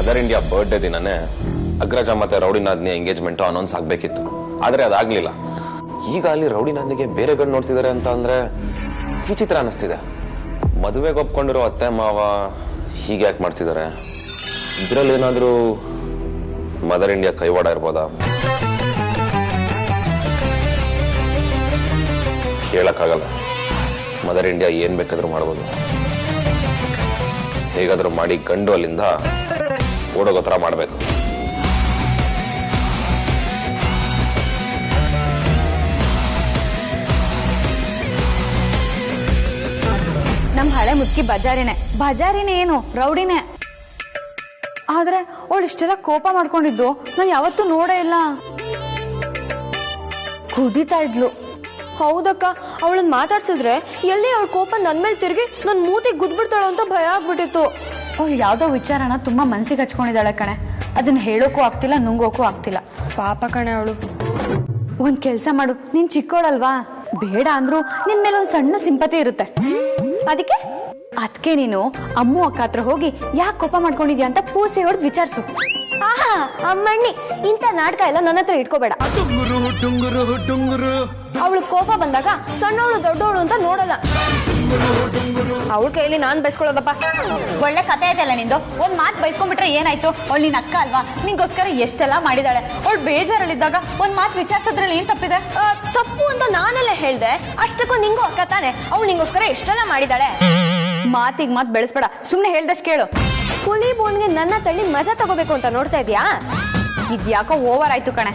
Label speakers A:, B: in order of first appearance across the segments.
A: Mother India birthday ದಿನನೇ ಅಗ್ರಜ ಮತ್ತೆ ರೌಡಿನಾದ್ನಿ engagement announce ಆಗ್ಬೇಕಿತ್ತು, ಆದ್ರೆ ಅದಾಗ್ಲಿಲ್ಲ. ಈಗ ಅಲ್ಲಿ ರೌಡಿನಾದ್ನಿಗೆ ಬೇರೆ ಗಂಡು ನೋಡ್ತಿದ್ದಾರೆ ಅಂತ ಅಂದ್ರೆ ವಿಚಿತ್ರ ಅನಿಸ್ತಿದೆ. ಮದುವೆಗೆ ಒಪ್ಕೊಂಡಿರೋ ಅತ್ತೆ ಮಾವ ಹೀಗೆ ಯಾಕೆ ಮಾಡ್ತಿದ್ದಾರೆ? ಇದ್ರಲ್ಲಿ ಏನಾದ್ರೂ ಮದರ್ ಇಂಡಿಯಾ ಕೈವಾಡ ಇರ್ಬೋದಾ? ಹೇಳಕ್ಕಾಗಲ್ಲ. ಮದರ್ ಇಂಡಿಯಾ ಏನ್ ಬೇಕಾದ್ರೂ ಮಾಡ್ಬೋದು. ಹೇಗಾದ್ರೂ ಮಾಡಿ ಗಂಡು ಅಲ್ಲಿಂದ ಓಡೋಗೋ ಥರ ಮಾಡ್ಬೇಕು.
B: ನಮ್ ಹಳೆ ಮುದ್ಕಿ ಬಜಾರಿನೇ ಏನು ರೌಡಿನೇ. ಆದ್ರೆ ಅವಳು ಇಷ್ಟೆಲ್ಲ ಕೋಪ ಮಾಡ್ಕೊಂಡಿದ್ದು ನಾನು ಯಾವತ್ತೂ ನೋಡೇ ಇಲ್ಲ. ಕುದಿತಾ ಇದ್ಲು.
C: ಹೌದಕ್ಕ, ಅವಳನ್ನ ಮಾತಾಡ್ಸಿದ್ರೆ ಎಲ್ಲಿ ಅವಳ ಕೋಪ ನನ್ ಮೇಲೆ ತಿರುಗಿ ನನ್ ಮೂತಿಗೆ ಗುದ್ಬಿಡ್ತಾಳು ಅಂತ ಭಯ ಆಗ್ಬಿಟ್ಟಿತ್ತು.
B: ಅವಳು ಯಾವ್ದೋ ವಿಚಾರನ ತುಂಬಾ ಮನ್ಸಿಗೆ ಹಚ್ಕೊಂಡಿದ್ದಾಳೆ ಕಣೆ. ಅದನ್ನ ಹೇಳೋಕ್ಕೂ ಆಗ್ತಿಲ್ಲ, ನುಂಗೋಕ್ಕೂ ಆಗ್ತಿಲ್ಲ.
C: ಪಾಪ ಕಣೆ ಅವಳು.
B: ಒಂದ್ ಕೆಲ್ಸ ಮಾಡು, ನೀನ್ ಚಿಕ್ಕೋಳಲ್ವಾ, ಬೇಡ ಅಂದ್ರು ನಿನ್ ಮೇಲೆ ಒಂದ್ ಸಣ್ಣ ಸಿಂಪತಿ ಇರುತ್ತೆ. ಅದಕ್ಕೆ ನೀನು ಅಮ್ಮು ಅಕ್ಕ ಹತ್ರ ಹೋಗಿ ಯಾಕೆ ಕೋಪ ಮಾಡ್ಕೊಂಡಿದ್ಯಾ ಅಂತ ಪೂಸಿ ಹೊಡೆದು ವಿಚಾರಿಸು.
C: ಆಹಾ ಅಮ್ಮಣ್ಣಿ, ಇಂಥ ನಾಟಕ ಎಲ್ಲ ನನ್ನ ಹತ್ರ ಇಟ್ಕೋಬೇಡ. ಅವಳು ಕೋಪ ಬಂದಾಗ ಸಣ್ಣವಳು ದೊಡ್ಡವಳು ಅಂತ ನೋಡಲ್ಲ. ಅವಳ ಕೈಯಲ್ಲಿ ನಾನ್ ಬೈಸ್ಕೊಳ್ಳೋದಪ್ಪ.
B: ಒಳ್ಳೆ ಕತೆ ಆಯ್ತಲ್ಲ ನಿಂದು. ಒಂದ್ ಮಾತು ಬೈಸ್ಕೊಂಡ್ಬಿಟ್ರೆ ಏನಾಯ್ತು? ಅವಳು ನಿನ್ ಅಕ್ಕ ಅಲ್ವಾ, ನಿಂಗೋಸ್ಕರ ಎಷ್ಟೆಲ್ಲ ಮಾಡಿದಾಳೆ. ಅವಳು ಬೇಜಾರಲ್ಲಿದ್ದಾಗ ಒಂದ್ ಮಾತು ವಿಚಾರಿಸೋದ್ರಲ್ಲಿ ಏನ್ ತಪ್ಪಿದೆ?
C: ತಪ್ಪು ಅಂತ ನಾನೆಲ್ಲ ಹೇಳ್ದೆ. ಅಷ್ಟಕ್ಕೂ ನಿಂಗೂ ಅಕ್ಕ ತಾನೆ, ಅವಳು ನಿಂಗೋಸ್ಕರ ಎಷ್ಟೆಲ್ಲ ಮಾಡಿದಾಳೆ.
B: ಮಾತಿಗೆ ಮಾತು ಬೆಳೆಸ್ಬೇಡ, ಸುಮ್ನೆ ಹೇಳ್ದಷ್ಟು ಕೇಳು.
C: ಹುಲಿ ಬೋನ್ಗೆ ನನ್ನ ತಳ್ಳಿ ಮಜಾ ತಗೋಬೇಕು ಅಂತ ನೋಡ್ತಾ ಇದ್ಯಾ?
B: ಇದ್ಯಾಕೋ ಓವರ್ ಆಯ್ತು ಕಣೆ.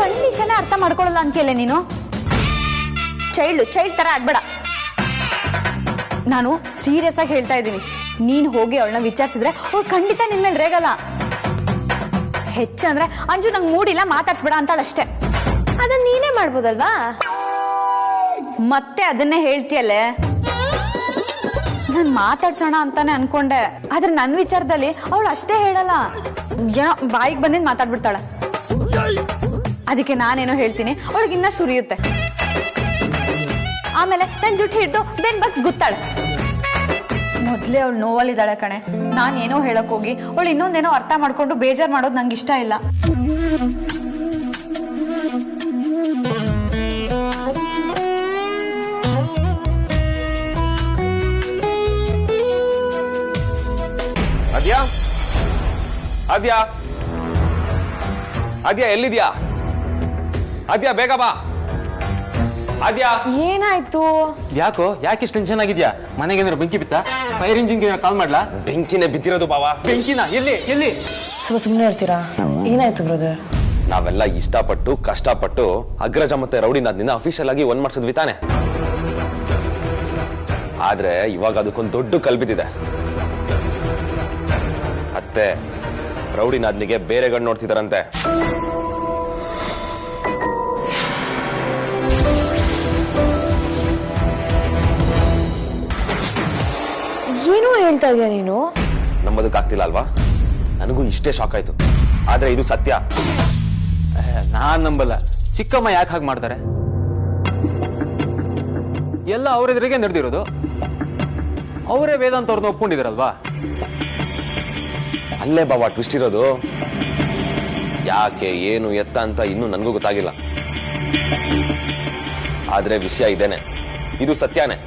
B: ಕಂಡೀಷನ್ ಅರ್ಥ ಮಾಡ್ಕೊಳ್ಳಲ್ಲ ಅಂತೀಯಲ್ಲ ನೀನು. ಚೈಲ್ಡ್ ತರ ಆಡ್ಬೇಡ. ನಾನು ಸೀರಿಯಸ್ ಆಗಿ ಹೇಳ್ತಾ ಇದ್ದೀನಿ. ನೀನ್ ಹೋಗಿ ಅವಳನ್ನ ವಿಚಾರಿಸಿದ್ರೆ ಅವಳು ಖಂಡಿತ ನಿನ್ ಮೇಲೆ ರೇಗಲ್ಲ. ಹೆಚ್ಚಂದ್ರೆ ಅಂಜು ನಂಗೆ ಮೂಡಿಲ್ಲ, ಮಾತಾಡ್ಸ್ಬೇಡ ಅಂತಾಳಷ್ಟೇ.
C: ಅದನ್ನ ನೀನೇ ಮಾಡ್ಬೋದಲ್ವಾ?
B: ಮತ್ತೆ ಅದನ್ನೇ ಹೇಳ್ತೀಯಲ್ಲೇ. ನಾನ್ ಮಾತಾಡ್ಸೋಣ ಅಂತಾನೆ ಅನ್ಕೊಂಡೆ, ಆದ್ರೆ ನನ್ ವಿಚಾರದಲ್ಲಿ ಅವಳು ಅಷ್ಟೇ ಹೇಳಲ್ಲ, ಏನೋ ಬಾಯಿಗೆ ಬಂದಿದ್ ಮಾತಾಡ್ಬಿಡ್ತಾಳೆ. ಅದಕ್ಕೆ ನಾನೇನೋ ಹೇಳ್ತೀನಿ, ಅವಳಿಗೆ ಇನ್ನ ಸುರಿಯುತ್ತೆ. ಆಮೇಲೆ ನನ್ ಜುಟ್ಟು ಹಿಡ್ದು ಬೆನ್ ಬಗ್ಸ್ ಗುತ್ತಾಳೆ. ಮೊದ್ಲೇ ಅವಳು ನೋವಲ್ಲಿದ್ದಾಳೆ ಕಣೆ. ನಾನೇನೋ ಹೇಳಕ್ ಹೋಗಿ ಅವಳು ಇನ್ನೊಂದೇನೋ ಅರ್ಥ ಮಾಡ್ಕೊಂಡು ಬೇಜಾರ್ ಮಾಡೋದು ನಂಗೆ ಇಷ್ಟ ಇಲ್ಲ.
A: ಆದ್ಯಾ ಆದ್ಯಾ ಎಲ್ಲಿದ್ಯಾ? ಆದ್ಯಾ ಬೇಗ ಬಾ. ಆದ್ಯಾ
C: ಏನಾಯ್ತು?
D: ಯಾಕೆ ಇಷ್ಟು ಟೆನ್ಷನ್ ಆಗಿದ್ಯಾ? ಮನೆಗೇನಾದ್ರು ಬೆಂಕಿ ಬಿತ್ತಾ? ಫೈರ್ ಇಂಜಿನ್ಗೆ ಕಾಲ್ ಮಾಡ್ಲಾ?
A: ಬೆಂಕಿನೇ ಬಿದ್ದಿರೋದು ಬಾವಾ.
D: ಬೆಂಕಿನ ಎಲ್ಲಿ?
C: ಸ್ವಲ್ಪ ಸುಮ್ಮನೆ ಇರ್ತೀರಾ? ಏನಾಯ್ತು ಬ್ರದರ್?
A: ನಾವೆಲ್ಲ ಇಷ್ಟಪಟ್ಟು ಕಷ್ಟಪಟ್ಟು ಅಗ್ರಜ ಮತ್ತೆ ರೌಡಿನಾದ್ನಿಂದ ಅಫಿಷಿಯಲ್ ಆಗಿ ಒಂದ್ ಮಾಡ್ಸಿದ್ವಿ ತಾನೆ. ಆದ್ರೆ ಇವಾಗ ಅದಕ್ಕೊಂದು ದೊಡ್ಡ ಕಲ್ಬಿದ್ದಿದೆ. ಅತ್ತೆ ರೌಡಿನಾದ್ನಿಗೆ ಬೇರೆ ಗಂಡು ನೋಡ್ತಿದಾರಂತೆ.
C: ಏನೋ ಹೇಳ್ತಾ ಇದೀಯ ನೀನು?
A: ನಂಬೋದಕ್ಕಾಗ್ತಿಲ್ಲ ಅಲ್ವಾ? ನನಗೂ ಇಷ್ಟೇ ಶಾಕ್ ಆಯ್ತು, ಆದ್ರೆ ಇದು ಸತ್ಯ.
D: ನಾನ್ ನಂಬಲ್ಲ. ಚಿಕ್ಕಮ್ಮ ಯಾಕೆ ಹಾಗೆ ಮಾಡ್ತಾರೆ? ಎಲ್ಲ ಅವರೆದುರಿಗೆ ನಡೆದಿರೋದು. ಅವರೇ ವೇದಾಂತ ಅವ್ರನ್ನ ಒಪ್ಕೊಂಡಿದಾರಲ್ವಾ?
A: ಅಲ್ಲೇ ಬಾಬಾ ಟ್ವಿಸ್ಟ್ ಇರೋದು. ಯಾಕೆ ಏನು ಎತ್ತ ಅಂತ ಇನ್ನೂ ನನಗೂ ಗೊತ್ತಾಗಿಲ್ಲ. ಆದ್ರೆ ವಿಷಯ ಇದೇನೆ, ಇದು ಸತ್ಯನೇ.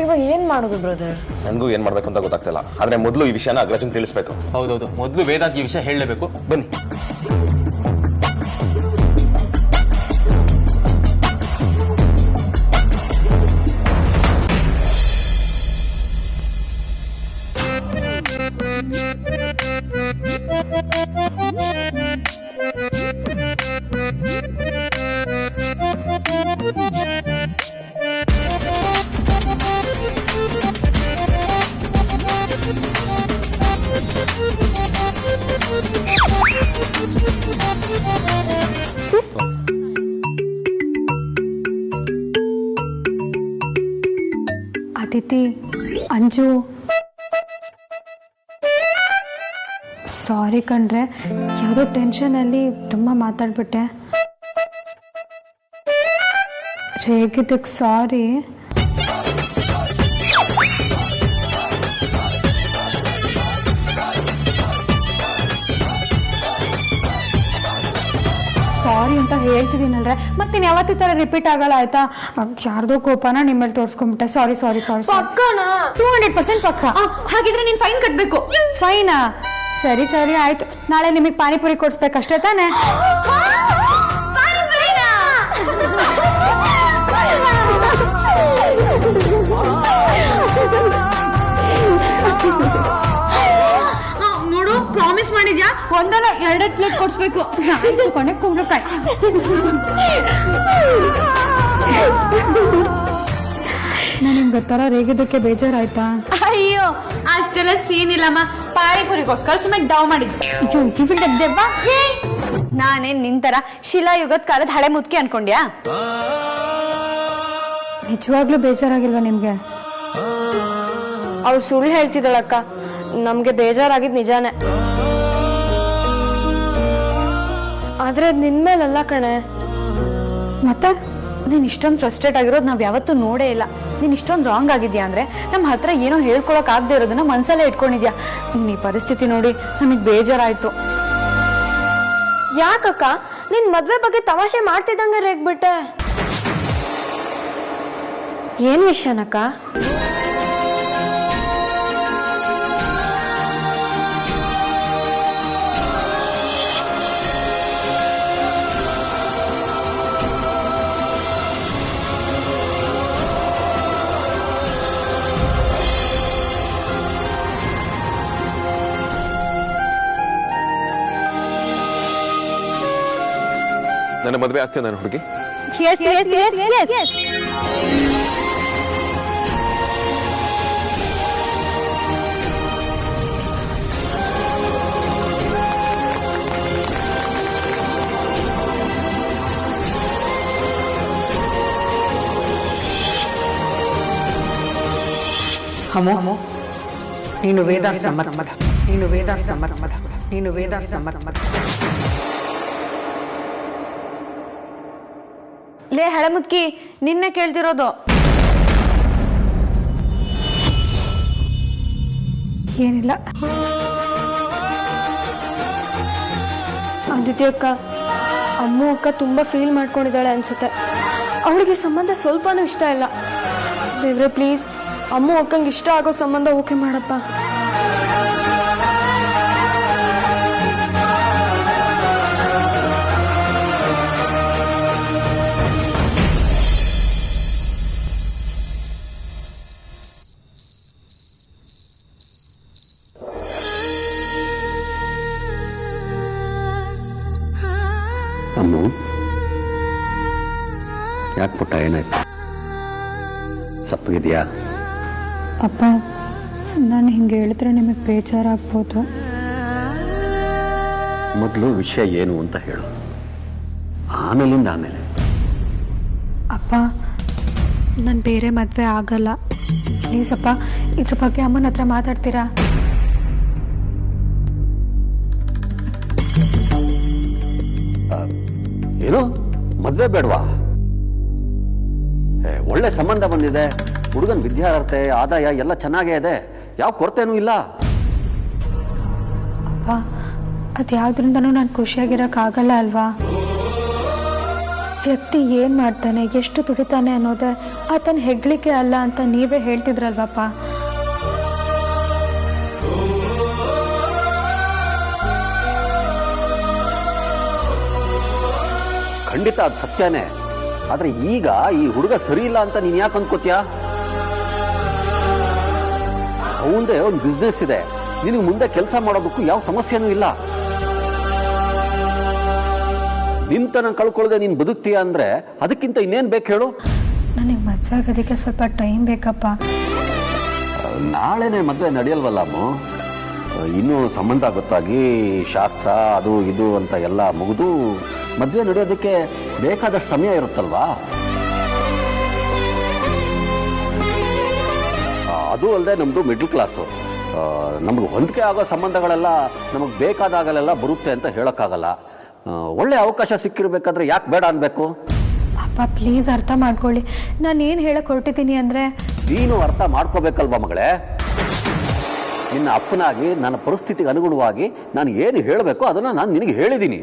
C: ಇವಾಗ ಏನ್ ಮಾಡೋದು ಬ್ರದರ್?
A: ನನಗೂ ಏನ್ ಮಾಡ್ಬೇಕು ಅಂತ ಗೊತ್ತಾಗ್ತಿಲ್ಲ. ಆದ್ರೆ ಮೊದಲು ಈ ವಿಷಯನ ಅಗ್ರಜನ್ ತಿಳಿಸ್ಬೇಕು.
D: ಹೌದೌದು, ಮೊದಲು ವೇದಾಂತ್ ಈ ವಿಷಯ ಹೇಳಲೇಬೇಕು. ಬನ್ನಿ.
B: ಅದಿತಿ, ಅಂಜು, ಸಾರಿ ಕಣ್ರೆ, ಯಾವುದೋ ಟೆನ್ಷನಲ್ಲಿ ತುಂಬ ಮಾತಾಡ್ಬಿಟ್ಟೆ. ರೇಗಿದ್ದಕ್ಕೆ ಸಾರಿ. ಸಾರಿ ಅಂತ ಹೇಳ್ತಿದ್ದೀನಲ್ರೆ ಮತ್ತೆ ಯಾವತ್ತೂ ಈ ಥರ ರಿಪೀಟ್ ಆಗಲ್ಲ ಆಯ್ತಾ ಯಾರ್ದೋ ಕೋಪನ ನಿಮ್ಮಲ್ಲಿ ತೋರಿಸ್ಕೊಂಡ್ಬಿಟ್ಟೆ ಸಾರಿ ಸಾರಿ ಸಾರಿ
C: ಪಕ್ಕನಾ
B: 200% ಪಕ್ಕ
C: ಹಾಗಿದ್ರೆ ನೀನ್ ಫೈನ್ ಕಟ್ಬೇಕು.
B: ಫೈನಾ? ಸರಿ ಸರಿ ಆಯ್ತು, ನಾಳೆ ನಿಮಗೆ ಪಾನಿಪುರಿ ಕೊಡ್ಸ್ಬೇಕಷ್ಟೇ ತಾನೇ?
C: ನೋಡು ಪ್ರಾಮಿಸ್ ಮಾಡಿದ್ಯಾ,
B: ಒಂದಲ್ಲ 2 ಪ್ಲೇಟ್ ಕೊಡ್ಸ್ಬೇಕು. ಆಯ್ತು ಕೊನೆ ಕುಂಬಳಕಾಯಿ. ನನಗೆ ಗೊತ್ತಾರ ರೇಗಿದ್ದಕ್ಕೆ ಬೇಜಾರಾಯ್ತಾ?
C: ಅಯ್ಯೋ ಅಷ್ಟೆಲ್ಲ ಸೀನ್ ಇಲ್ಲಮ್ಮ, ಪಾನಿಪುರಿಗೋಸ್ಕರ ಸುಮ್ಮನೆ ಡೌ ಮಾಡಿದ್ದೆ.
B: ನಾನೇನ್ ನಿಂತರ ಶಿಲಾಯುಗದ ಕಾಲದ ಹಳೆ ಮುದ್ಕಿ ಅನ್ಕೊಂಡ್ಯಾ? ನಿಜವಾಗ್ಲೂ ಬೇಜಾರಾಗಿಲ್ವಾ ನಿಮ್ಗೆ?
C: ಅವ್ರು ಸುಳ್ಳು ಹೇಳ್ತಿದ್ದಳಕ್ಕ, ನಮ್ಗೆ ಬೇಜಾರಾಗಿದ್ ನಿಜಾನೇ. ಆದ್ರೆ ನಿನ್ ಮೇಲಲ್ಲ ಕಣೆ.
B: ಮತ್ತೆ ನೀನ್ ಇಷ್ಟೊಂದು ಫ್ರಸ್ಟ್ರೇಟ್ ಆಗಿರೋದು ನಾವ್ ಯಾವತ್ತೂ ನೋಡೇ ಇಲ್ಲ. ನೀನ್ ಇಷ್ಟೊಂದು ರಾಂಗ್ ಆಗಿದ್ಯಾ ಅಂದ್ರೆ ನಮ್ಮ ಹತ್ರ ಏನೋ ಹೇಳ್ಕೊಳಕ್ ಆಗದೆ ಇರೋದನ್ನ ಮನ್ಸಲ್ಲೇ ಇಟ್ಕೊಂಡಿದ್ಯಾ. ನೀನ್ ಈ ಪರಿಸ್ಥಿತಿ ನೋಡಿ ನಮಗ್ ಬೇಜಾರಾಯ್ತು.
C: ಯಾಕಕ್ಕ ನಿನ್ ಮದ್ವೆ ಬಗ್ಗೆ ತಮಾಷೆ ಮಾಡ್ತಿದ್ದಂಗೆ ರೇಗ್ಬಿಟ್ಟೆ? ಏನ್ ವಿಷಯನಕ್ಕ?
A: ನನ್ನ ಮದುವೆ ಆಗ್ತೇನೆ ನಾನು ಹುಡುಗಿ.
B: Yes, yes, yes, yes, yes.
E: ಅಮ್ಮು, ನೀನು ವೇದಾಂತ ಮರ, ನೀನು ವೇದಾಂತ ಮರ, ನೀನು ವೇದಾಂತ ಮರ.
B: ಲೇ ಹಳೆಮುದ್ಕಿ, ನಿನ್ನೆ ಕೇಳ್ತಿರೋದು. ಏನಿಲ್ಲ
C: ಆದಿತ್ಯ ಅಕ್ಕ, ಅಮ್ಮು ಅಕ್ಕ ತುಂಬಾ ಫೀಲ್ ಮಾಡ್ಕೊಂಡಿದ್ದಾಳೆ ಅನ್ಸುತ್ತೆ. ಅವಳಿಗೆ ಸಂಬಂಧ ಸ್ವಲ್ಪನೂ ಇಷ್ಟ ಇಲ್ಲ. ದೇವ್ರೆ ಪ್ಲೀಸ್ ಅಮ್ಮು ಅಕ್ಕಂಗೆ ಇಷ್ಟ ಆಗೋ ಸಂಬಂಧ ಓಕೆ ಮಾಡಪ್ಪ.
F: ಅಮ್ಮು, ಯಾಕೆ ಪುಟ್ಟ, ಏನಾಯ್ತು? ಸಪ್ಪಗಿದೆಯಾ?
B: ಅಪ್ಪ, ನಾನು ಹಿಂಗೆ ಹೇಳಿದ್ರೆ ನಿಮಗೆ ಬೇಜಾರಾಗ್ಬೋದು.
F: ಮೊದಲು ವಿಷಯ ಏನು ಅಂತ ಹೇಳು, ಆಮೇಲಿಂದ ಆಮೇಲೆ.
B: ಅಪ್ಪ, ನಾನು ಬೇರೆ ಮದುವೆ ಆಗಲ್ಲ. ಪ್ಲೀಸ್ ಅಪ್ಪ, ಇದ್ರ ಬಗ್ಗೆ ಅಮ್ಮನ ಹತ್ರ ಮಾತಾಡ್ತೀರಾ?
F: ಏನು ಮದ್ವೆ ಬೇಡವಾ? ಒಳ್ಳೆ ಸಂಬಂಧ ಬಂದಿದೆ, ಹುಡುಗನ ವಿದ್ಯಾರ್ಹತೆ ಆದಾಯ ಎಲ್ಲ ಚೆನ್ನಾಗೇ ಇದೆ, ಯಾವ ಕೊರತೆನೂ ಇಲ್ಲ.
B: ಅಪ್ಪ, ಅದ್ಯಾವುದ್ರಿಂದನೂ ನಾನು ಖುಷಿಯಾಗಿರೋಕ್ಕಾಗಲ್ಲ ಅಲ್ವಾ? ವ್ಯಕ್ತಿ ಏನು ಮಾಡ್ತಾನೆ, ಎಷ್ಟು ದುಡಿತಾನೆ ಅನ್ನೋದೇ ಆತನ ಹೆಗ್ಳಿಕೆ ಅಲ್ಲ ಅಂತ ನೀವೇ ಹೇಳ್ತಿದ್ರಲ್ವಪ್ಪ.
F: ಖಂಡಿತ ಅದು ಸತ್ಯನೇ. ಆದ್ರೆ ಈಗ ಈ ಹುಡುಗ ಸರಿ ಇಲ್ಲ ಅಂತ ನೀನ್ ಯಾಕೆ ಅನ್ಕೋತೀಯ? ಅವಂದೇ ಒಂದು ಬಿಸ್ನೆಸ್ ಇದೆ, ನಿನಗೆ ಮುಂದೆ ಕೆಲಸ ಮಾಡೋದಕ್ಕೂ ಯಾವ ಸಮಸ್ಯೆನೂ ಇಲ್ಲ. ನಿಂತನ ಕಳ್ಕೊಳ್ಳದೆ ನೀನ್ ಬದುಕ್ತೀಯ ಅಂದ್ರೆ ಅದಕ್ಕಿಂತ ಇನ್ನೇನ್ ಬೇಕು ಹೇಳು?
B: ನನಗೆ ಮದುವೆ ಆಗೋದಕ್ಕೆ ಸ್ವಲ್ಪ ಟೈಮ್ ಬೇಕಪ್ಪ.
F: ನಾಳೆನೆ ಮದುವೆ ನಡೆಯಲ್ವಲ್ಲ ಅಮ್ಮ? ಇನ್ನೂ ಸಂಬಂಧ ಗೊತ್ತಾಗಿ ಶಾಸ್ತ್ರ ಅದು ಇದು ಅಂತ ಎಲ್ಲ ಮುಗಿದು ಮದುವೆ ನಡೆಯೋದಕ್ಕೆ ಬೇಕಾದಷ್ಟು ಸಮಯ ಇರುತ್ತಲ್ವಾ? ಅದು ಅಲ್ಲದೆ ನಮ್ಮದು ಮಿಡ್ಲ್ ಕ್ಲಾಸು, ನಮಗೆ ಹೊಂದಿಕೆ ಆಗೋ ಸಂಬಂಧಗಳೆಲ್ಲ ನಮಗೆ ಬೇಕಾದಾಗಲೆಲ್ಲ ಬರುತ್ತೆ ಅಂತ ಹೇಳೋಕ್ಕಾಗಲ್ಲ. ಒಳ್ಳೆ ಅವಕಾಶ ಸಿಕ್ಕಿರ್ಬೇಕಾದ್ರೆ ಯಾಕೆ ಬೇಡ ಅನ್ಬೇಕು?
B: ಅಪ್ಪ ಪ್ಲೀಸ್ ಅರ್ಥ ಮಾಡ್ಕೊಳ್ಳಿ. ನಾನು ಏನು ಹೇಳಕ್ಕೆ ಹೊರಟಿದ್ದೀನಿ ಅಂದರೆ,
F: ನೀನು ಅರ್ಥ ಮಾಡ್ಕೋಬೇಕಲ್ವಾ ಮಗಳೇ? ನಿನ್ನ ಅಪ್ಪನಾಗಿ ನನ್ನ ಪರಿಸ್ಥಿತಿಗೆ ಅನುಗುಣವಾಗಿ ನಾನು ಏನು ಹೇಳಬೇಕು ಅದನ್ನು ನಾನು ನಿನಗೆ ಹೇಳಿದ್ದೀನಿ.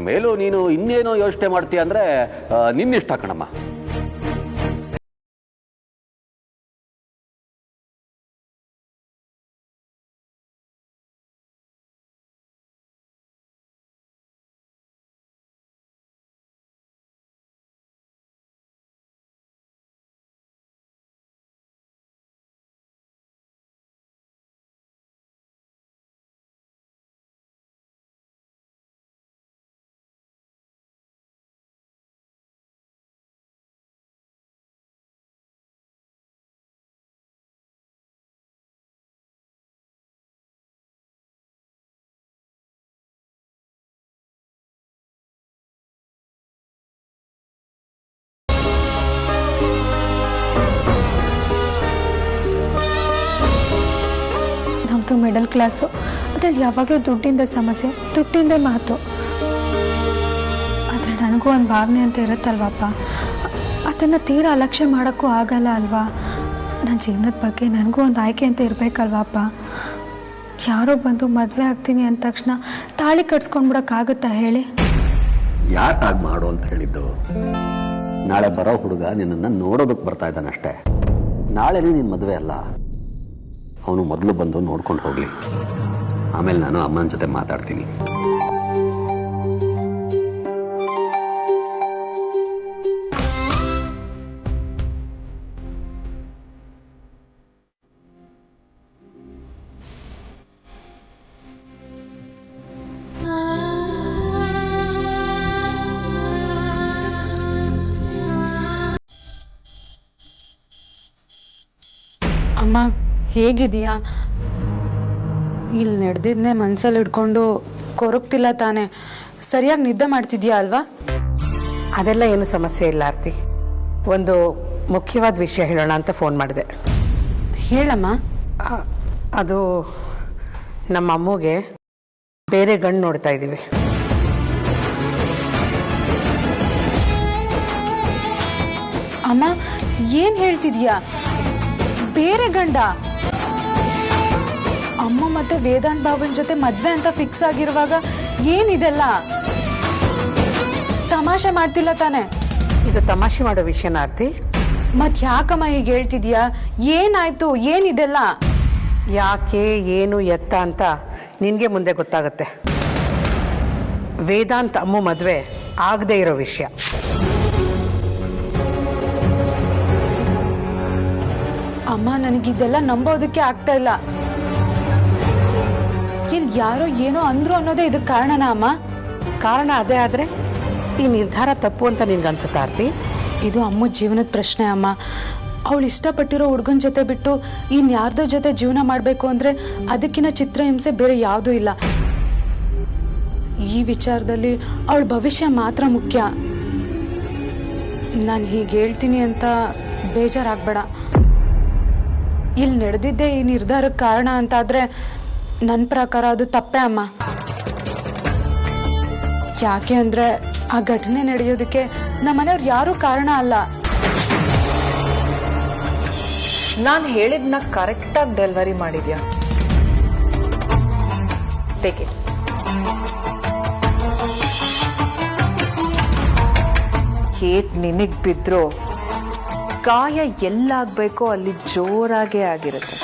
F: ಮೇಲೂ ನೀನು ಇನ್ನೇನೋ ಯೋಚನೆ ಮಾಡ್ತೀಯ ಅಂದರೆ ನಿನ್ನಿಷ್ಟ ಕಣಮ್ಮ.
C: ನಮ್ಮದು ಮಿಡಲ್ ಕ್ಲಾಸು, ಅದರಲ್ಲಿ ಯಾವಾಗಲೂ ದುಡ್ಡಿಂದ ಸಮಸ್ಯೆ, ದುಡ್ಡಿಂದ ಮಾತು. ಆದರೆ ನನಗೂ ಒಂದು ಭಾವನೆ ಅಂತ ಇರುತ್ತಲ್ವಪ್ಪ, ಅದನ್ನು ತೀರಾ ಅಲಕ್ಷ್ಯ ಮಾಡೋಕ್ಕೂ ಆಗಲ್ಲ ಅಲ್ವಾ. ನನ್ನ ಜೀವನದ ಬಗ್ಗೆ ನನಗೂ ಒಂದು ಆಯ್ಕೆ ಅಂತ ಇರಬೇಕಲ್ವಪ್ಪ. ಯಾರೋ ಬಂದು ಮದುವೆ ಆಗ್ತೀನಿ ಅಂದ ತಕ್ಷಣ ತಾಳಿ ಕಟ್ಸ್ಕೊಂಡ್ಬಿಡೋಕ್ಕಾಗುತ್ತಾ ಹೇಳಿ?
F: ಯಾಕೆ ಹಾಗೆ ಮಾಡು ಅಂತ ಹೇಳಿದ್ದು? ನಾಳೆ ಬರೋ ಹುಡುಗ ನಿನ್ನನ್ನು ನೋಡೋದಕ್ಕೆ ಬರ್ತಾ ಇದ್ದಾನಷ್ಟೇ. ನಾಳೆನೇ ನಿನ್ನ ಮದುವೆ ಅಲ್ಲ. ಅವನು ಮೊದಲು ಬಂದು ನೋಡ್ಕೊಂಡು ಹೋಗಲಿ, ಆಮೇಲೆ ನಾನು ಅಮ್ಮನ ಜೊತೆ ಮಾತಾಡ್ತೀನಿ.
B: ಅಮ್ಮ ಹೇಗಿದೀಯಾ? ಇಲ್ಲಿ ನಡೆದಿದ್ನೇ ಮನ್ಸಲ್ಲಿ ಹಿಡ್ಕೊಂಡು ಕೊರಗ್ತಿಲ್ಲ ತಾನೆ? ಸರಿಯಾಗಿ ನಿದ್ದೆ ಮಾಡ್ತಿದ್ಯಾ ಅಲ್ವಾ?
E: ಅದೆಲ್ಲ ಏನು ಸಮಸ್ಯೆ ಇಲ್ಲ ಆರ್ತಿ. ಒಂದು ಮುಖ್ಯವಾದ ವಿಷಯ ಹೇಳೋಣ ಅಂತ ಫೋನ್ ಮಾಡಿದೆ.
B: ಹೇಳಮ್ಮ.
E: ಅದು ನಮ್ಮ ಅಮ್ಮಗೆ ಬೇರೆ ಗಂಡು ನೋಡ್ತಾ ಇದ್ದೀವಿ.
B: ಅಮ್ಮ ಏನ್ ಹೇಳ್ತಿದ್ಯಾ? ಬೇರೆ ಗಂಡ? ಅಮ್ಮ ಮತ್ತೆ ವೇದಾಂತ್ ಬಾಬನ್ ಜೊತೆ ಮದ್ವೆ ಅಂತ ಫಿಕ್ಸ್ ಆಗಿರುವಾಗ ಏನಿದೆಲ್ಲ? ತಮಾಷೆ ಮಾಡ್ತಿಲ್ಲ ತಾನೆ?
E: ಇದು ತಮಾಷೆ ಮಾಡೋ ವಿಷಯನ ಆರ್ತಿ?
B: ಮತ್ ಯಾಕಮ್ಮ ಈಗ ಹೇಳ್ತಿದ್ಯಾ? ಏನಾಯ್ತು? ಏನಿದೆಲ್ಲ?
E: ಯಾಕೆ, ಏನು, ಎತ್ತ ಅಂತ ನಿನಗೆ ಮುಂದೆ ಗೊತ್ತಾಗುತ್ತೆ. ವೇದಾಂತ್ ಅಮ್ಮ ಮದುವೆ ಆಗದೆ ಇರೋ ವಿಷಯ.
B: ಅಮ್ಮ ನನಗಿದೆಲ್ಲ ನಂಬೋದಕ್ಕೆ ಆಗ್ತಾ ಇಲ್ಲ. ಇಲ್ಲಿ ಯಾರೋ ಏನೋ ಅಂದ್ರು ಅನ್ನೋದೇ ಇದಕ್ಕೆ ಕಾರಣನಾ ಅಮ್ಮ?
E: ಕಾರಣ ಅದೇ ಆದ್ರೆ ಈ ನಿರ್ಧಾರ ತಪ್ಪು ಅಂತ ನಿನ್ಗನ್ಸುತ್ತಾ ಆರ್ತಿ?
B: ಇದು ಅಮ್ಮ ಜೀವನದ ಪ್ರಶ್ನೆ ಅಮ್ಮ. ಅವಳು ಇಷ್ಟಪಟ್ಟಿರೋ ಹುಡುಗನ ಜೊತೆ ಬಿಟ್ಟು ಇನ್ಯಾರ್ದೋ ಜೊತೆ ಜೀವನ ಮಾಡಬೇಕು ಅಂದ್ರೆ ಅದಕ್ಕಿಂತ ಚಿತ್ರಹಿಂಸೆ ಬೇರೆ ಯಾವುದೂ ಇಲ್ಲ. ಈ ವಿಚಾರದಲ್ಲಿ ಅವಳ ಭವಿಷ್ಯ ಮಾತ್ರ ಮುಖ್ಯ. ನಾನು ಹೀಗೆ ಹೇಳ್ತೀನಿ ಅಂತ ಬೇಜಾರಾಗ್ಬೇಡ. ಇಲ್ಲಿ ನಡೆದಿದ್ದೆ ಈ ನಿರ್ಧಾರಕ್ಕೆ ಕಾರಣ ಅಂತಾದ್ರೆ ನನ್ನ ಪ್ರಕಾರ ಅದು ತಪ್ಪೇ ಅಮ್ಮ. ಯಾಕೆ ಅಂದ್ರೆ ಆ ಘಟನೆ ನಡೆಯೋದಕ್ಕೆ ನಮ್ಮನೆಯವ್ರು ಯಾರೂ ಕಾರಣ ಅಲ್ಲ.
G: ನಾನು ಹೇಳಿದ್ನ ಕರೆಕ್ಟಾಗಿ ಡೆಲಿವರಿ ಮಾಡಿದ್ಯಾ? Take it. ಏಟ್ ನಿನಗ್ ಬಿದ್ರು ಗಾಯ ಎಲ್ಲಾಗಬೇಕೋ ಅಲ್ಲಿ ಜೋರಾಗೇ ಆಗಿರುತ್ತೆ.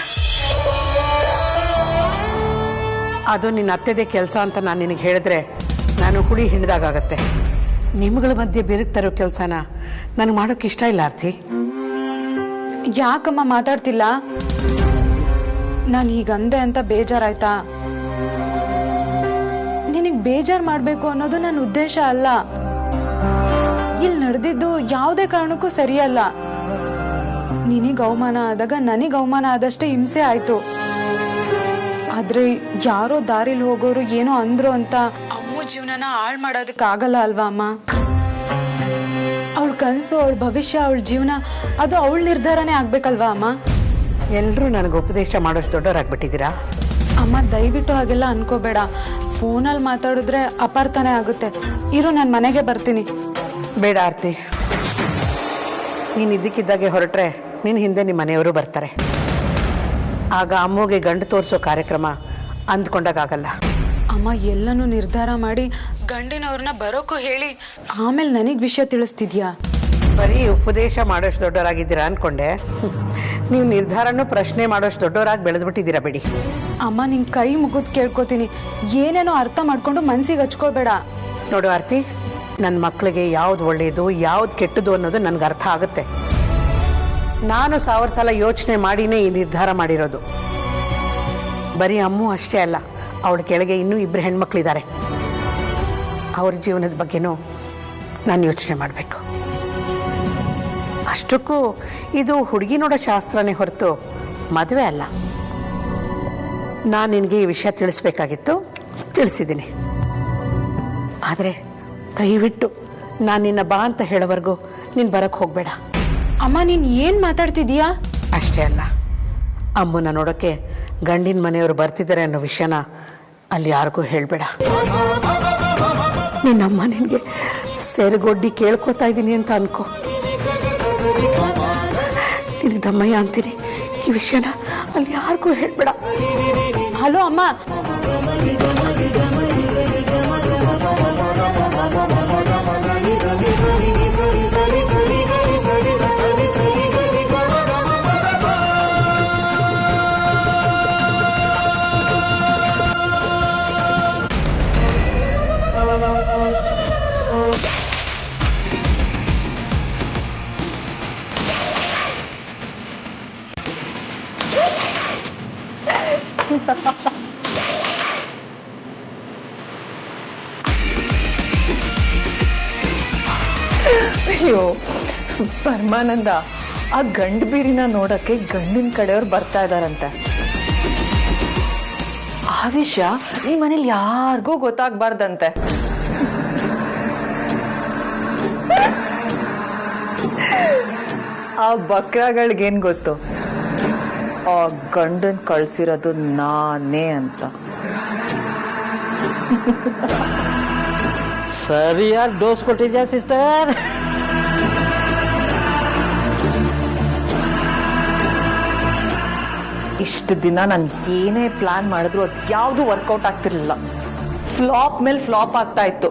E: ಅದು ನಿನ್ನ ಅತ್ತೆದೇ ಕೆಲಸ ಅಂತ ನಾನು ನಿನಗೆ ಹೇಳಿದ್ರೆ ನಾನು ಹುಳಿ ಹಿಂಡ್ದಾಗತ್ತೆ. ನಿಮ್ಗಳ ಮಧ್ಯೆ ಬೆರಗ್ತಾರೋ ಕೆಲಸನ ನನಗೆ ಮಾಡೋಕೆ ಇಷ್ಟ ಇಲ್ಲ ಆರ್ತಿ.
B: ಯಾಕಮ್ಮ ಮಾತಾಡ್ತಿಲ್ಲ? ನಾನು ಹೀಗಂದೆ ಅಂತ ಬೇಜಾರಾಯ್ತಾ? ನಿನಗೆ ಬೇಜಾರು ಮಾಡಬೇಕು ಅನ್ನೋದು ನನ್ನ ಉದ್ದೇಶ ಅಲ್ಲ. ಇಲ್ಲಿ ನಡೆದಿದ್ದು ಯಾವುದೇ ಕಾರಣಕ್ಕೂ ಸರಿಯಲ್ಲ. ನಿನಗೆ ಅವಮಾನ ಆದಾಗ ನನಗೆ ಅವಮಾನ ಆದಷ್ಟೇ ಹಿಂಸೆ ಆಯ್ತು. ಆದ್ರೆ ಯಾರೋ ದಾರಿಲಿ ಹೋಗೋರು ಏನೋ ಅಂದ್ರು ಅಂತ ಅಮ್ಮ ಜೀವನನ ಹಾಳು ಮಾಡೋದಕ್ಕಾಗಲ್ಲ ಅಲ್ವಾ ಅಮ್ಮ? ಅವಳ ಕನಸು, ಅವಳ ಭವಿಷ್ಯ, ಅವಳ ಜೀವನ ಅದು ಅವಳ ನಿರ್ಧಾರನೇ ಆಗ್ಬೇಕಲ್ವಾ ಅಮ್ಮ?
E: ಎಲ್ಲರೂ ನನಗೆ ಉಪದೇಶ ಮಾಡೋಷ್ಟು ದೊಡ್ಡವರಾಗ್ಬಿಟ್ಟಿದ್ದೀರಾ
B: ಅಮ್ಮ. ದಯವಿಟ್ಟು ಹಾಗೆಲ್ಲ ಅನ್ಕೋಬೇಡ. ಫೋನಲ್ಲಿ ಮಾತಾಡಿದ್ರೆ ಅಪಾರ್ಥನೆ ಆಗುತ್ತೆ. ಇರು, ನಾನು ಮನೆಗೆ ಬರ್ತೀನಿ.
E: ಬೇಡ ಆರ್ತಿ, ನೀನು ಇದ್ದಕ್ಕಿದ್ದಾಗೆ ಹೊರಟ್ರೆ ನಿನ್ನ ಹಿಂದೆ ನಿಮ್ಮ ಮನೆಯವರು ಬರ್ತಾರೆ. ಆಗ ಅಮ್ಮಗೆ ಗಂಡು ತೋರಿಸೋ ಕಾರ್ಯಕ್ರಮ ಅಂದ್ಕೊಂಡಾಗಲ್ಲ.
B: ಅಮ್ಮ ಎಲ್ಲನೂ ನಿರ್ಧಾರ ಮಾಡಿ
C: ಗಂಡಿನವ್ರನ್ನ ಬರೋಕ್ಕೂ ಹೇಳಿ ಆಮೇಲೆ ನನಗೆ ವಿಷಯ ತಿಳಿಸ್ತಿದ್ಯಾ?
E: ಬರೀ ಉಪದೇಶ ಮಾಡೋಷ್ಟು ದೊಡ್ಡವರಾಗಿದ್ದೀರಾ ಅನ್ಕೊಂಡೆ. ನೀವು ನಿರ್ಧಾರನೂ ಪ್ರಶ್ನೆ ಮಾಡೋಷ್ಟು ದೊಡ್ಡವರಾಗಿ ಬೆಳೆದ್ಬಿಟ್ಟಿದ್ದೀರಾ ಬಿಡಿ.
C: ಅಮ್ಮ ನಿನ್ ಕೈ ಮುಗಿದ್ ಕೇಳ್ಕೊತೀನಿ, ಏನೇನೋ ಅರ್ಥ ಮಾಡ್ಕೊಂಡು ಮನ್ಸಿಗೆ ಹಚ್ಕೊಳ್ಬೇಡ.
E: ನೋಡು ಆರ್ತಿ, ನನ್ನ ಮಕ್ಕಳಿಗೆ ಯಾವ್ದು ಒಳ್ಳೆಯದು ಯಾವ್ದು ಕೆಟ್ಟದು ಅನ್ನೋದು ನನಗೆ ಅರ್ಥ ಆಗುತ್ತೆ. ನಾನು 1000 ಸಲ ಯೋಚನೆ ಮಾಡಿನೇ ಈ ನಿರ್ಧಾರ ಮಾಡಿರೋದು. ಬರೀ ಅಮ್ಮು ಅಷ್ಟೇ ಅಲ್ಲ, ಅವಳ ಕೆಳಗೆ ಇನ್ನೂ 2 ಹೆಣ್ಮಕ್ಳಿದ್ದಾರೆ. ಅವ್ರ ಜೀವನದ ಬಗ್ಗೆನೂ ನಾನು ಯೋಚನೆ ಮಾಡಬೇಕು. ಅಷ್ಟಕ್ಕೂ ಇದು ಹುಡುಗಿ ನೋಡೋ ಶಾಸ್ತ್ರನೇ ಹೊರತು ಮದುವೆ ಅಲ್ಲ. ನಾನು ನಿನಗೆ ಈ ವಿಷಯ ತಿಳಿಸ್ಬೇಕಾಗಿತ್ತು, ತಿಳಿಸಿದ್ದೀನಿ. ಆದರೆ ದಯವಿಟ್ಟು ನಾನು ನಿನ್ನ ಬಾ ಅಂತ ಹೇಳೋವರೆಗೂ ನೀನು ಬರಕ್ಕೆ ಹೋಗಬೇಡ.
C: ಅಮ್ಮ ನೀನ್ ಏನ್ ಮಾತಾಡ್ತಿದೀಯಾ?
E: ಅಷ್ಟೇ ಅಲ್ಲ, ಅಮ್ಮನ ನೋಡೋಕ್ಕೆ ಗಂಡಿನ ಮನೆಯವರು ಬರ್ತಿದ್ದಾರೆ ಅನ್ನೋ ವಿಷಯನ ಅಲ್ಲಿ ಯಾರಿಗೂ ಹೇಳಬೇಡ. ನಿನ್ನಮ್ಮ ನಿನಗೆ ಸೆರಗೊಡ್ಡಿ ಕೇಳ್ಕೊತಾ ಇದ್ದೀನಿ ಅಂತ ಅನ್ಕೋ. ನಿನಗೆ ದಮ್ಮಯ್ಯ ಅಂತೀನಿ, ಈ ವಿಷಯನ ಅಲ್ಲಿ ಯಾರಿಗೂ ಹೇಳಬೇಡ.
C: ಹಲೋ ಅಮ್ಮ.
G: ಅಯ್ಯೋ ಪರಮಾನಂದ, ಆ ಗಂಡು ಬೀರಿನ ನೋಡಕ್ಕೆ ಗಂಡಿನ ಕಡೆಯವ್ರು ಬರ್ತಾ ಇದಾರಂತೆ. ಆ ವಿಷಯ ಈ ಮನೇಲಿ ಯಾರಿಗೂ ಗೊತ್ತಾಗ್ಬಾರ್ದಂತೆ. ಆ ಬಕ್ರಗಳಿಗೇನ್ ಗೊತ್ತು ಆ ಗಂಡನ್ ಕಳ್ಸಿರೋದು ನಾನೇ ಅಂತ.
H: ಸರಿಯಾದ ಡೋಸ್ ಕೊಟ್ಟಿದ್ಯಾ ಸಿಸ್ಟರ್?
G: ಇಷ್ಟು ದಿನ ನಾನು ಏನೇ ಪ್ಲಾನ್ ಮಾಡಿದ್ರು ಅದು ಯಾವುದು ವರ್ಕೌಟ್ ಆಗ್ತಿರ್ಲಿಲ್ಲ. ಫ್ಲಾಪ್ ಮೇಲೆ ಫ್ಲಾಪ್ ಆಗ್ತಾ ಇತ್ತು.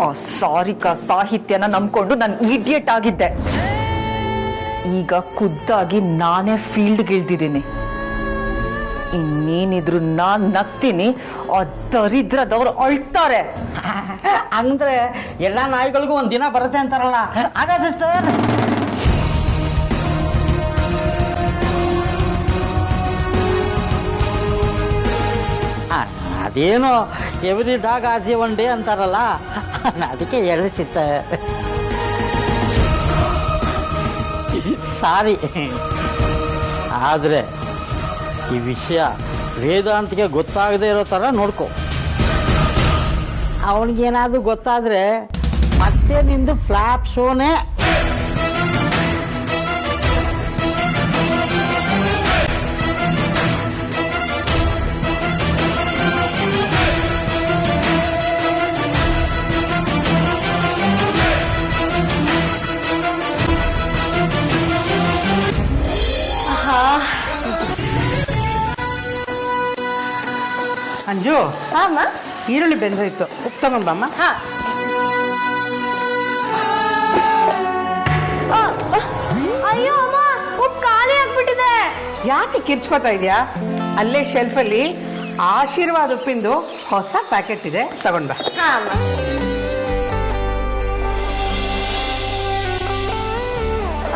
G: ಆ ಸಾರಿಕಾ ಸಾಹಿತ್ಯನ ನಂಬ್ಕೊಂಡು ನಾನು ಇಡಿಯಟ್ ಆಗಿದ್ದೆ. ಈಗ ಖುದ್ದಾಗಿ ನಾನೇ ಫೀಲ್ಡ್ಗೆ ಇಳ್ದಿದ್ದೀನಿ. ಇನ್ನೇನಿದ್ರು ನಾನ್ ನಗ್ತೀನಿ, ಆ ದರಿದ್ರದವ್ರು ಅಳ್ತಾರೆ.
H: ಅಂದ್ರೆ ಎಲ್ಲ ನಾಯಿಗಳಿಗೂ ಒಂದ್ ದಿನ ಬರುತ್ತೆ ಅಂತಾರಲ್ಲ, ಆಗ ಸಿಸ್ಟರ್. ಅದೇನೋ every dog as A one day ಅಂತಾರಲ್ಲ, ಅದಕ್ಕೆ ಹೇಳಿ ಸಿಸ್ಟರ್. ಸಾರಿ. ಆದ್ರೆ ಈ ವಿಷಯ ವೇದಾಂತಿಗೆ ಗೊತ್ತಾಗದೇ ಇರೋ ಥರ ನೋಡ್ಕೊ. ಅವನಿಗೇನಾದ್ರೂ ಗೊತ್ತಾದ್ರೆ ಮತ್ತೆ ನಿಂದು ಫ್ಲಾಪ್ ಶೋನೇ.
E: ಅಂಜು, ಈರುಳ್ಳಿ ಬೆಂದೋಯ್ತು, ಉಪ್ಪು ತಗೊಂಬಮ್ಮ.
B: ಅಯ್ಯೋ ಅಮ್ಮ, ಉಪ್ಪು ಖಾಲಿ ಆಗ್ಬಿಟ್ಟಿದೆ.
E: ಯಾಕೆ ಕಿರ್ಚ್ಕೋತಾ ಇದೆಯಾ? ಅಲ್ಲೇ ಶೆಲ್ಫಲ್ಲಿ ಆಶೀರ್ವಾದ ಉಪ್ಪಿಂದು ಹೊಸ ಪ್ಯಾಕೆಟ್ ಇದೆ, ತಗೊಂಡ್ ಬಾ.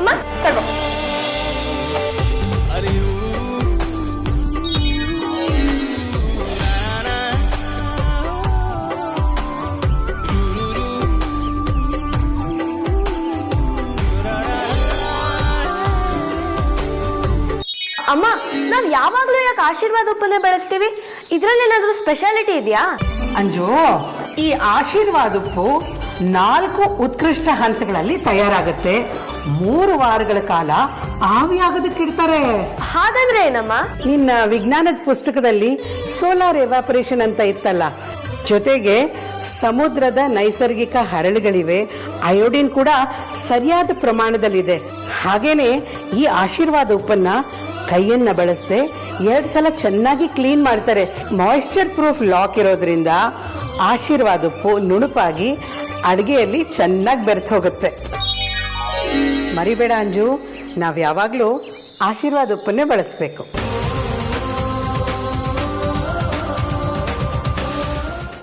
B: ಅಮ್ಮ ತಗೋ. ಅಮ್ಮ, ನಾವ್ ಯಾವಾಗ್ಲೂ ಯಾಕೆ ಆಶೀರ್ವಾದ ಉಪ್ಪನ್ನೇ ಬಳಸ್ತೀವಿ? ಇದ್ರಲ್ಲಿ ಏನಾದ್ರೂ ಸ್ಪೆಷಾಲಿಟಿ ಇದೆಯಾ?
E: ಅಂಜು, ಈ ಆಶೀರ್ವಾದ ಉಪ್ಪು 4 ಉತ್ಕೃಷ್ಟ ಹಂತಗಳಲ್ಲಿ ತಯಾರಾಗುತ್ತೆ. 3 ವಾರಗಳ ಕಾಲ ಆವಿಯಾಗೋದಕ್ಕಿಡ್ತಾರೆ.
B: ಹಾಗಾದ್ರೆ ಏನಮ್ಮ?
E: ನಿನ್ನ ವಿಜ್ಞಾನದ ಪುಸ್ತಕದಲ್ಲಿ ಸೋಲಾರ್ ಎವಾಪರೇಷನ್ ಅಂತ ಇತ್ತಲ್ಲ, ಜೊತೆಗೆ ಸಮುದ್ರದ ನೈಸರ್ಗಿಕ ಹರಳುಗಳಿವೆ, ಅಯೋಡಿನ್ ಕೂಡ ಸರಿಯಾದ ಪ್ರಮಾಣದಲ್ಲಿದೆ. ಹಾಗೇನೆ ಈ ಆಶೀರ್ವಾದ ಉಪ್ಪನ್ನ ಕೈಯನ್ನ ಬಳಸದೆ 2 ಸಲ ಚೆನ್ನಾಗಿ ಕ್ಲೀನ್ ಮಾಡ್ತಾರೆ. ಮಾಯಿಶ್ಚರ್ ಪ್ರೂಫ್ ಲಾಕ್ ಇರೋದ್ರಿಂದ ಆಶೀರ್ವಾದ ಉಪ್ಪು ನುಣುಪಾಗಿ ಅಡುಗೆಯಲ್ಲಿ ಚೆನ್ನಾಗಿ ಬೆರೆತು ಹೋಗುತ್ತೆ. ಮರಿಬೇಡ ಅಂಜು, ನಾವು ಯಾವಾಗಲೂ ಆಶೀರ್ವಾದ ಉಪ್ಪನ್ನೇ ಬಳಸಬೇಕು.